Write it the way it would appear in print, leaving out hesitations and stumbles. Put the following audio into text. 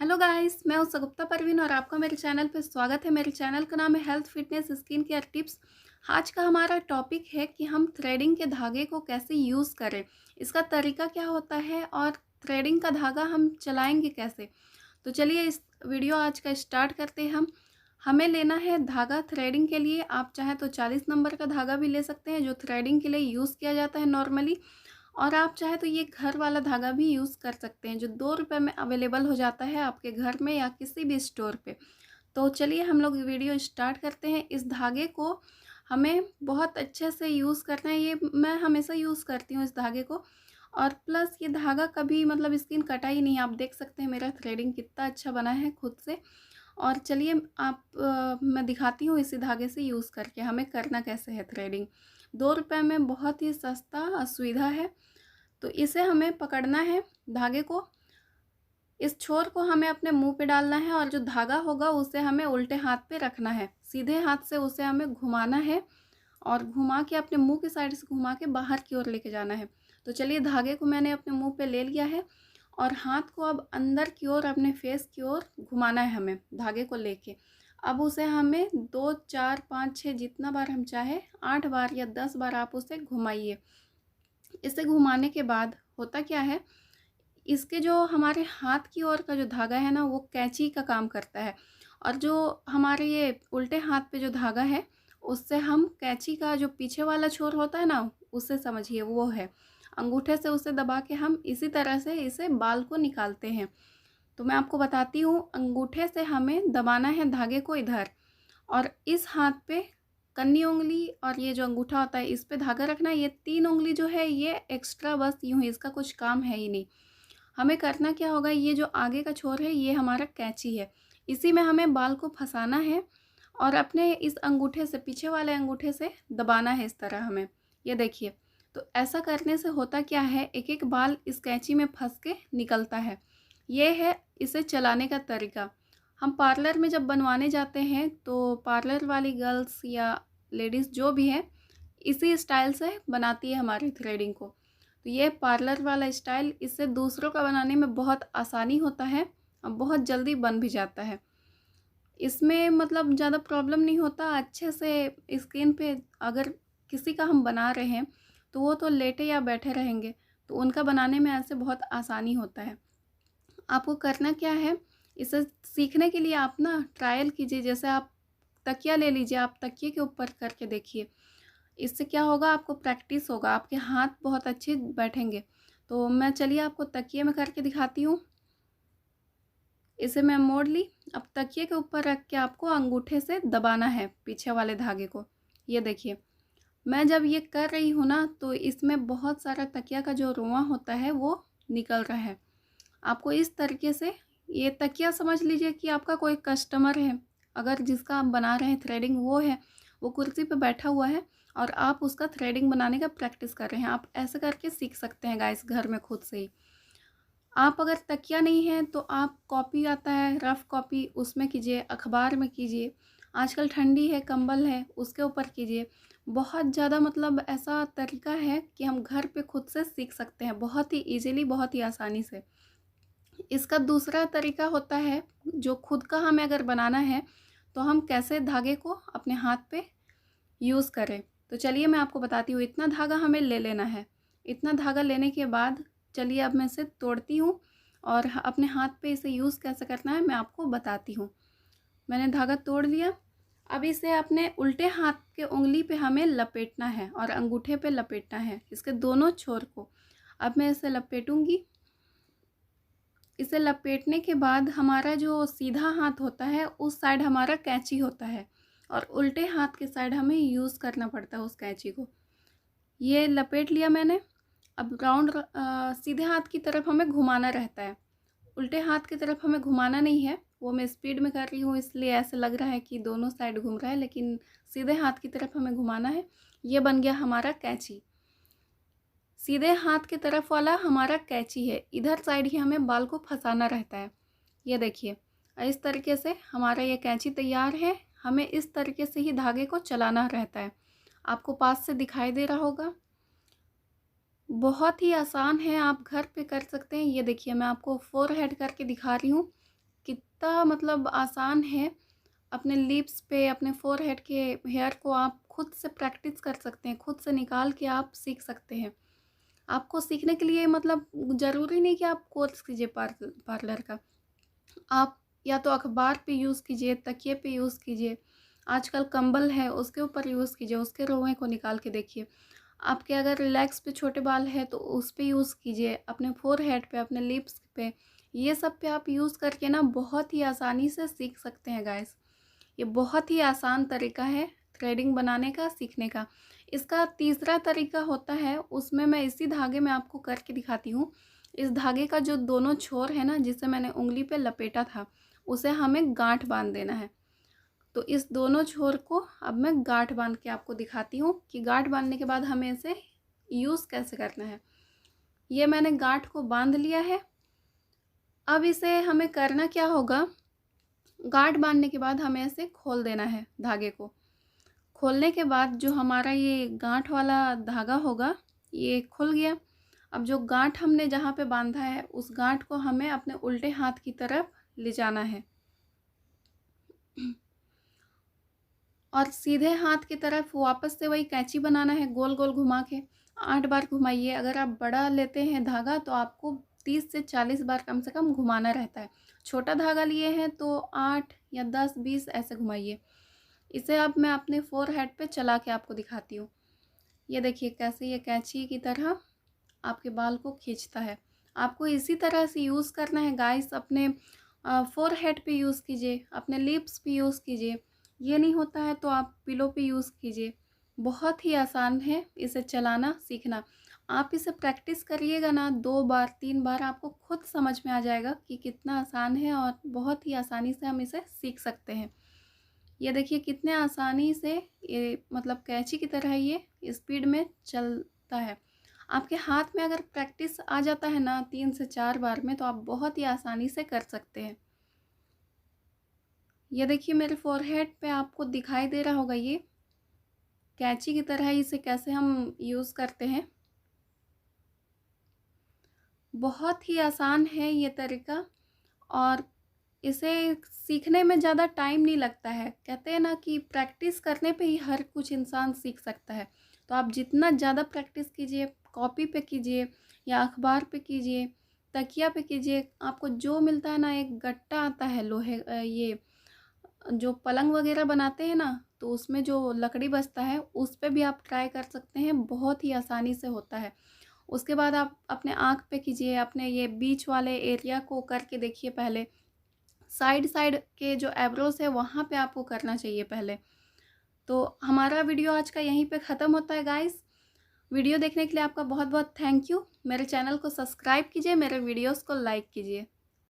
Hello guys, मैं हूं सगुप्ता परवीन और आपका मेरे चैनल पे स्वागत है। मेरे चैनल का नाम है health fitness skin care tips. आज का हमारा टॉपिक है कि हम थ्रेडिंग के धागे को कैसे यूज़ करें, इसका तरीका क्या होता है और थ्रेडिंग का धागा हम चलाएंगे कैसे। तो चलिए इस वीडियो आज का स्टार्ट करते हैं। हमें लेना है धागा थ्रेडिंग के लिए। आप चाहे तो 40 नंबर का धागा भी ले सकते हैं जो थ्रेडिंग के लिए यूज़ किया जाता है नॉर्मली, और आप चाहे तो ये घर वाला धागा भी यूज़ कर सकते हैं जो 2 रुपये में अवेलेबल हो जाता है आपके घर में या किसी भी स्टोर पे। तो चलिए हम लोग वीडियो स्टार्ट करते हैं। इस धागे को हमें बहुत अच्छे से यूज़ करना है। ये मैं हमेशा यूज़ करती हूँ इस धागे को, और प्लस ये धागा कभी मतलब स्किन कटा ही नहीं। आप देख सकते हैं मेरा थ्रेडिंग कितना अच्छा बना है खुद से। और चलिए मैं दिखाती हूँ इसी धागे से यूज़ करके हमें करना कैसे है थ्रेडिंग। 2 रुपये में बहुत ही सस्ता सुविधा है। तो इसे हमें पकड़ना है धागे को। इस छोर को हमें अपने मुंह पे डालना है और जो धागा होगा उसे हमें उल्टे हाथ पे रखना है। सीधे हाथ से उसे हमें घुमाना है और घुमा के अपने मुंह की साइड से घुमा के बाहर की ओर लेके जाना है। तो चलिए धागे को मैंने अपने मुंह पे ले लिया है और हाथ को अब अंदर की ओर अपने फेस की ओर घुमाना है हमें धागे को लेके। अब उसे हमें 2 4 5 6 जितना बार हम चाहे 8 बार या 10 बार आप उसे घुमाइए। इसे घुमाने के बाद होता क्या है, इसके जो हमारे हाथ की ओर का जो धागा है ना वो कैंची का काम करता है, और जो हमारे ये उल्टे हाथ पे जो धागा है उससे हम कैंची का जो पीछे वाला छोर होता है ना उससे समझिए वो है। अंगूठे से उसे दबा के हम इसी तरह से इसे बाल को निकालते हैं। तो मैं आपको बताती हूँ, अंगूठे से हमें दबाना है धागे को इधर, और इस हाथ पे कन्नी उंगली और ये जो अंगूठा होता है इस पे धागा रखना है। ये 3 उंगली जो है ये एक्स्ट्रा बस यूं ही, इसका कुछ काम है ही नहीं। हमें करना क्या होगा, ये जो आगे का छोर है ये हमारा कैंची है, इसी में हमें बाल को फंसाना है और अपने इस अंगूठे से पीछे वाले अंगूठे से दबाना है इस तरह हमें। ये देखिए, तो ऐसा करने से होता क्या है, एक एक बाल इस कैंची में फंस के निकलता है। ये है इसे चलाने का तरीका। हम पार्लर में जब बनवाने जाते हैं तो पार्लर वाली गर्ल्स या लेडीज़ जो भी है इसी स्टाइल से बनाती है हमारी थ्रेडिंग को। तो ये पार्लर वाला स्टाइल, इससे दूसरों का बनाने में बहुत आसानी होता है और बहुत जल्दी बन भी जाता है। इसमें मतलब ज़्यादा प्रॉब्लम नहीं होता, अच्छे से स्किन पे अगर किसी का हम बना रहे हैं तो वो तो लेटे या बैठे रहेंगे, तो उनका बनाने में ऐसे बहुत आसानी होता है। आपको करना क्या है, इसे सीखने के लिए आप ना ट्रायल कीजिए। जैसे आप तकिया ले लीजिए, आप तकिए के ऊपर करके देखिए। इससे क्या होगा, आपको प्रैक्टिस होगा, आपके हाथ बहुत अच्छे बैठेंगे। तो मैं चलिए आपको तकिए में करके दिखाती हूँ। इसे मैं मोड़ ली। अब तकिए के ऊपर रख के आपको अंगूठे से दबाना है पीछे वाले धागे को। ये देखिए, मैं जब ये कर रही हूँ ना तो इसमें बहुत सारा तकिया का जो रुआं होता है वो निकल रहा है। आपको इस तरीके से, ये तकिया समझ लीजिए कि आपका कोई कस्टमर है, अगर जिसका आप बना रहे हैं थ्रेडिंग वो है, वो कुर्सी पे बैठा हुआ है और आप उसका थ्रेडिंग बनाने का प्रैक्टिस कर रहे हैं। आप ऐसे करके सीख सकते हैं गाइस घर में खुद से ही। आप अगर तकिया नहीं है तो आप कॉपी आता है रफ़ कॉपी, उसमें कीजिए, अखबार में कीजिए। आजकल ठंडी है, कंबल है, उसके ऊपर कीजिए। बहुत ज़्यादा मतलब ऐसा तरीका है कि हम घर पे खुद से सीख सकते हैं बहुत ही ईज़िली, बहुत ही आसानी से। इसका दूसरा तरीका होता है, जो खुद का हमें अगर बनाना है तो हम कैसे धागे को अपने हाथ पे यूज़ करें। तो चलिए मैं आपको बताती हूँ। इतना धागा हमें ले लेना है। इतना धागा लेने के बाद चलिए अब मैं इसे तोड़ती हूँ और अपने हाथ पे इसे यूज़ कैसे करना है मैं आपको बताती हूँ। मैंने धागा तोड़ लिया। अब इसे अपने उल्टे हाथ के उंगली पे हमें लपेटना है और अंगूठे पे लपेटना है, इसके दोनों छोर को। अब मैं इसे लपेटूँगी। इसे लपेटने के बाद हमारा जो सीधा हाथ होता है उस साइड हमारा कैंची होता है, और उल्टे हाथ के साइड हमें यूज़ करना पड़ता है उस कैंची को। ये लपेट लिया मैंने। अब सीधे हाथ की तरफ हमें घुमाना रहता है, उल्टे हाथ की तरफ हमें घुमाना नहीं है। वो मैं स्पीड में कर रही हूँ इसलिए ऐसे लग रहा है कि दोनों साइड घूम रहा है, लेकिन सीधे हाथ की तरफ हमें घुमाना है। ये बन गया हमारा कैंची। सीधे हाथ की तरफ वाला हमारा कैंची है, इधर साइड ही हमें बाल को फंसाना रहता है। ये देखिए, इस तरीके से हमारा ये कैंची तैयार है। हमें इस तरीके से ही धागे को चलाना रहता है। आपको पास से दिखाई दे रहा होगा, बहुत ही आसान है, आप घर पे कर सकते हैं। ये देखिए, मैं आपको फोरहेड करके दिखा रही हूँ। कितना मतलब आसान है। अपने लिप्स पे, अपने फोरहेड के हेयर को आप खुद से प्रैक्टिस कर सकते हैं, खुद से निकाल के आप सीख सकते हैं। आपको सीखने के लिए मतलब ज़रूरी नहीं कि आप कोर्स कीजिए पार्लर का। आप या तो अखबार पे यूज़ कीजिए, तकिए पे यूज़ कीजिए, आजकल कंबल है उसके ऊपर यूज़ कीजिए, उसके रोएं को निकाल के देखिए। आपके अगर लेग्स पे छोटे बाल हैं तो उस पे यूज़ कीजिए, अपने फोरहेड पे, अपने लिप्स पे, ये सब पे आप यूज़ करके ना बहुत ही आसानी से सीख सकते हैं गाइस। ये बहुत ही आसान तरीका है थ्रेडिंग बनाने का, सीखने का। इसका तीसरा तरीका होता है, उसमें मैं इसी धागे में आपको करके दिखाती हूँ। इस धागे का जो दोनों छोर है ना, जिसे मैंने उंगली पे लपेटा था, उसे हमें गांठ बांध देना है। तो इस दोनों छोर को अब मैं गांठ बांध के आपको दिखाती हूँ कि गांठ बांधने के बाद हमें इसे यूज़ कैसे करना है। ये मैंने गांठ को बांध लिया है। अब इसे हमें करना क्या होगा, गांठ बांधने के बाद हमें इसे खोल देना है धागे को। खोलने के बाद जो हमारा ये गांठ वाला धागा होगा, ये खुल गया। अब जो गांठ हमने जहाँ पे बांधा है, उस गांठ को हमें अपने उल्टे हाथ की तरफ ले जाना है और सीधे हाथ की तरफ वापस से वही कैंची बनाना है, गोल गोल घुमा के 8 बार घुमाइए। अगर आप बड़ा लेते हैं धागा तो आपको 30 से 40 बार कम से कम घुमाना रहता है। छोटा धागा लिए हैं तो 8 या 10 20 ऐसे घुमाइए। इसे अब मैं अपने फोरहेड पे चला के आपको दिखाती हूँ। ये देखिए कैसे ये कैंची की तरह आपके बाल को खींचता है। आपको इसी तरह से यूज़ करना है गाइस। अपने फोरहेड पे यूज़ कीजिए, अपने लिप्स पे यूज़ कीजिए। ये नहीं होता है तो आप पिलो पे यूज़ कीजिए। बहुत ही आसान है इसे चलाना सीखना। आप इसे प्रैक्टिस करिएगा ना 2 बार 3 बार, आपको खुद समझ में आ जाएगा कि कितना आसान है और बहुत ही आसानी से हम इसे सीख सकते हैं। ये देखिए कितने आसानी से ये मतलब कैंची की तरह ये स्पीड में चलता है। आपके हाथ में अगर प्रैक्टिस आ जाता है ना 3 से 4 बार में, तो आप बहुत ही आसानी से कर सकते हैं। ये देखिए मेरे फोरहेड पे आपको दिखाई दे रहा होगा, ये कैंची की तरह इसे कैसे हम यूज़ करते हैं। बहुत ही आसान है ये तरीका और इसे सीखने में ज़्यादा टाइम नहीं लगता है। कहते हैं ना कि प्रैक्टिस करने पे ही हर कुछ इंसान सीख सकता है। तो आप जितना ज़्यादा प्रैक्टिस कीजिए, कॉपी पे कीजिए या अखबार पे कीजिए, तकिया पे कीजिए, आपको जो मिलता है ना, एक गट्टा आता है लोहे ये जो पलंग वगैरह बनाते हैं ना, तो उसमें जो लकड़ी बचता है उस पे भी आप ट्राई कर सकते हैं, बहुत ही आसानी से होता है। उसके बाद आप अपने आँख पे कीजिए, अपने ये बीच वाले एरिया को करके देखिए पहले। साइड साइड के जो एब्रोज है वहाँ पे आपको करना चाहिए पहले। तो हमारा वीडियो आज का यहीं पे ख़त्म होता है गाइस। वीडियो देखने के लिए आपका बहुत बहुत थैंक यू। मेरे चैनल को सब्सक्राइब कीजिए, मेरे वीडियोस को लाइक कीजिए।